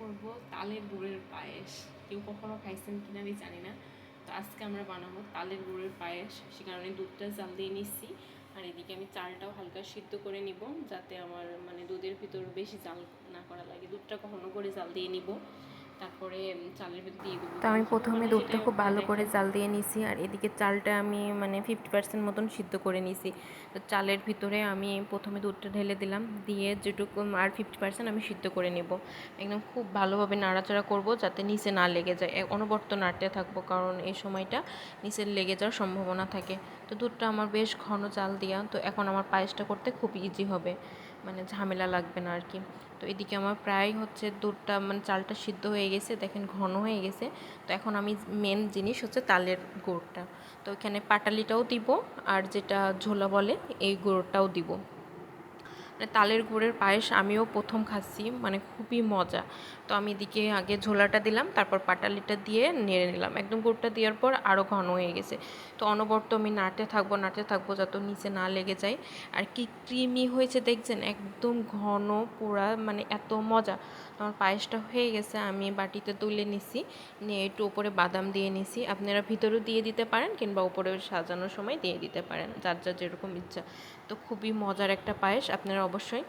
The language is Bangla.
করব তালের গুড়ের পায়েস। কেউ কখনো খাইছেন কিনা আমি জানি না। তো আজকে আমরা বানাবো তালের গুড়ের পায়েস। সে কারণে দুধটা জাল দিয়ে নিচ্ছি, আর এদিকে আমি চালটাও হালকা সিদ্ধ করে নিব, যাতে আমার মানে দুধের ভিতর বেশি জাল না করা লাগে। দুধটা কখনো করে জাল দিয়ে নিব, তারপরে চালের ভিতর দিয়ে দেবো। তো আমি কীভাবে প্রথমে বানাই দুধটা সেটাই খুব আপনাদের ভালো করে দেখাই। জাল দিয়ে নিছি, আর এদিকে চালটা আমি মানে 50% মতন সিদ্ধ করে নিছি। তো চালের ভিতরে আমি প্রথমে দুধটা ঢেলে দিলাম, দিয়ে যেটুকু আর 50% আমি সিদ্ধ করে নেব। একদম খুব ভালোভাবে নাড়াচাড়া করব যাতে নিচে না লেগে যায়। অনবরত নাড়তে থাকবো, কারণ এই সময়টা নিচে লেগে যাওয়ার সম্ভাবনা থাকে। তো দুধটা আমার বেশ ঘন চাল দেওয়া, তো এখন আমার পায়েসটা করতে খুব ইজি হবে, মানে ঝামেলা লাগবে না আর কি। তো এদিকে আমার প্রায় হচ্ছে দুধটা মানে চালটা সিদ্ধ হয়ে গেছে, দেখেন ঘন হয়ে গেছে। তো এখন আমি মেন জিনিস হচ্ছে তালের গুড়টা, তো এখানে পাটালিটাও দিব, আর যেটা ঝোলা বলে এই গুড়টাও দিব। মানে তালের গুড়ের পায়েস আমিও প্রথম খাচ্ছি, মানে খুবই মজা। তো আমি এদিকে আগে ঝোলাটা দিলাম, তারপর পাটালিটা দিয়ে নেড়ে নিলাম। একদম গুড়টা দেওয়ার পর আরও ঘন হয়ে গেছে। তো অনবরত আমি নাড়তে থাকবো যাতে নিচে না লেগে যায়। আর কি ক্রিমি হয়েছে দেখছেন, একদম ঘন পুরা, মানে এত মজা। আমার পায়েসটা হয়ে গেছে, আমি বাটিতে তুলে নিছি, নিয়ে একটু উপরে বাদাম দিয়ে নিছি। আপনারা ভিতরেও দিয়ে দিতে পারেন, কিংবা উপরে সাজানোর সময় দিয়ে দিতে পারেন, যার যার যেরকম ইচ্ছা। তো খুবই মজার একটা পায়েস, আপনারা অবশ্যই